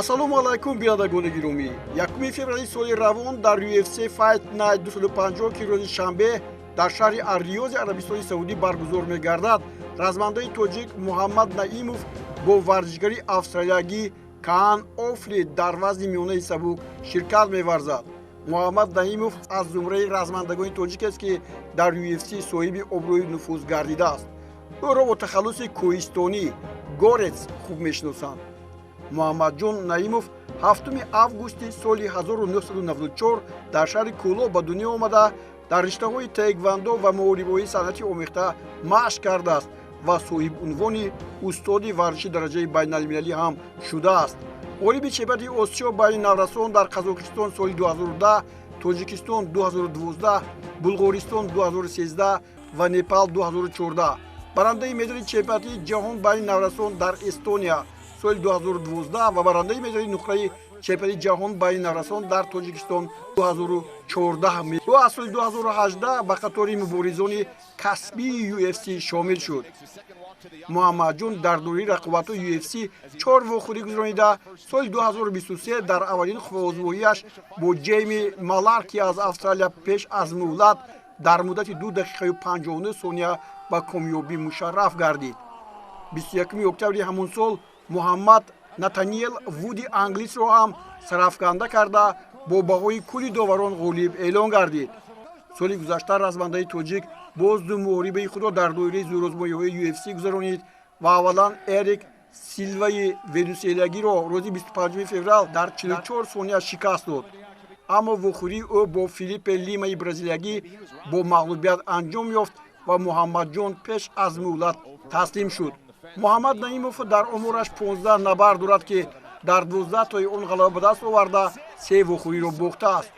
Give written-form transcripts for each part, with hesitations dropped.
ассалому алайкум бинандагони гиромӣ. 1 феврали соли равон дар UFC Fight Night 250 ки рӯзи шанбе дар шаҳри Ар-Риёзи Арабистони Саудӣ баргузор мегардад, размандаи тоҷик Муҳаммад Наимов бо варзишгари австралиягӣ Каан Офли дар вазни миёнаи сабук ширкат меварзад. Муҳаммад Наимов аз зумраи размандагони тоҷикест ки дар UFC соҳиби обрӯи нуфуз гардидааст. ӯро бо тахаллуси кӯҳистонӣ горец хуб мешиносанд. Муҳаммадҷон Наимов 7 августи соли 1994 дар шаҳри Кӯло ба дунё омада, дар риштаҳои таеквондо ва муорибоии санъати омехта машқ кардааст ва соҳибунвони устоди варзиши дараҷаи байналмилалӣ ҳам шудааст. ғолиби чемпионати Осиё байни наврасон дар Қазоқистон соли 2010, Тоҷикистон 2012, Булғористон 2013 ва Непал 2014, барандаи медали чемпионати ҷаҳон байни наврасон дар Эстония соли 2012 ва барандаи медали нуқраи чемпионати ҷаҳон байни наврасон дар Тоҷикистон 2014. ӯ аз соли 2018 ба қатори муборизони касбии UFC шомил шуд. Муҳаммадҷон дар дораи рақобатҳои UFC 4 вохӯрӣ гузаронида, соли 2023 дар аввалин хубозбоҳияш бо Ҷейми Маларки аз Австралия пеш аз муҳлат дар муддати 2 дақиқаю 59 сония ба комёбӣ мушарраф гардид. 21 октябри ҳамон сол Муҳаммад Натаниел Вуди англисро ҳам сарафканда карда, бо баҳои кули доварон ғолиб эълон гардид. соли гузашта размандаи тоҷик боз ду муорибаи худро дар доираи зӯрозмоиҳои UFC гузаронид ва аввалан Эрик Силваи венесуэлагиро рӯзи 25 феврал дар 44 сония шикаст дод. аммо вохӯрии ӯ бо Филиппе Лимаи бразилиягӣ бо мағлубият анҷом ёфт ва Муҳаммадҷон пеш аз муҳлат таслим шуд. Муҳаммад Наимов дар омораш 15 набар дорад ки дар 12 тои он ғалаба ба даст оварда 3 вохӯриро бохтааст.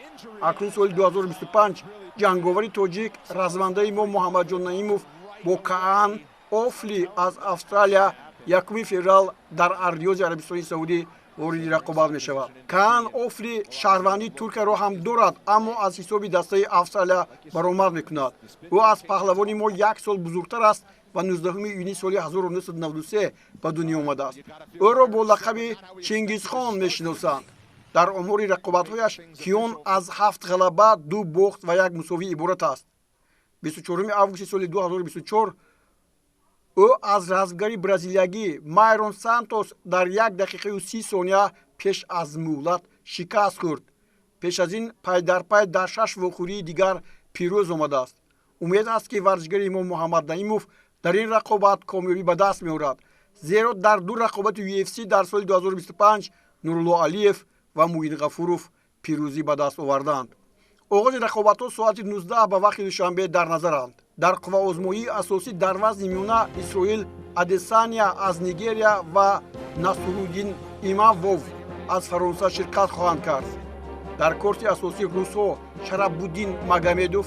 акнун соли 2025 ҷанговари тоҷик размандаи мо Муҳаммадҷон Наимов бо Каан Офли аз Австралия 1 феврал дар Ар-Риёзи Арабистони Саудӣ ворди рақобат мешавад. Каан Офли шаҳрвандии Туркияро ҳам дорад, аммо аз ҳисоби дастаи Австралия баромад мекунад. ӯ аз паҳлавони мо 1 сол бузургтар аст ва 19 июни соли 1993 ба дунё омадааст. ӯро бо лақаби Чингизхон мешиносанд. дар омори рақобатҳояш киён аз 7 ғалаба, 2 бохт ва 1 мусовӣ иборат аст. 24 августи соли 2024 ӯ аз размгари бразилиягӣ Майрон Сантос дар 1 дақиқаю 30 сония пеш аз муҳлат шикаст хӯрд. пеш аз ин пайдарпай дар 6 вохӯрии дигар пирӯз омадааст. умед аст ки варзишгари мо Муҳаммад Наимов дар ин рақобат комёбӣ ба даст меорад, зеро дар 2 рақобати UFC дар соли 2025 Нурулло Алиев ва Муин Ғафуров пирӯзӣ ба даст оварданд. оғози рақобатҳо соати 19 ба вақти душанбе дар назаранд. дар қувваозмоии асосӣ дар вазни миёна Исроил Адесания аз Нигерия ва Насуруддин Имавов аз Фаронса ширкат хоҳанд кард. дар корти асосӣ русҳо Шарабуддин Магомедов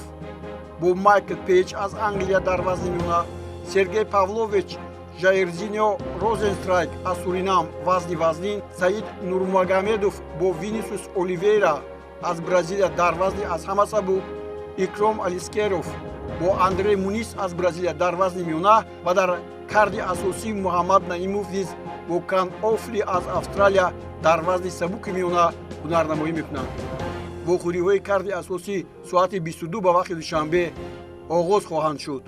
бо Майкл Пейч аз Англия дар вазни миёна, Сергей Павлович Жаирзиньо Розенстрайк аз Суринам вазни вазнин, Саид Нурмагомедов бо Винисиус Оливейра аз Бразилия дар вазни аз ҳама сабук, Икром Алискеров бо Андрей Мунис аз Бразилия дар вазни миёна ва дар карди асосӣ Муҳаммад Наимов низ бо Каан Офли аз Австралия дар вазни сабуки миёна ҳунарнамоӣ мекунанд. вохӯриҳои карди асосӣ соати 22 ба вақти душанбе оғоз хоҳанд шуд.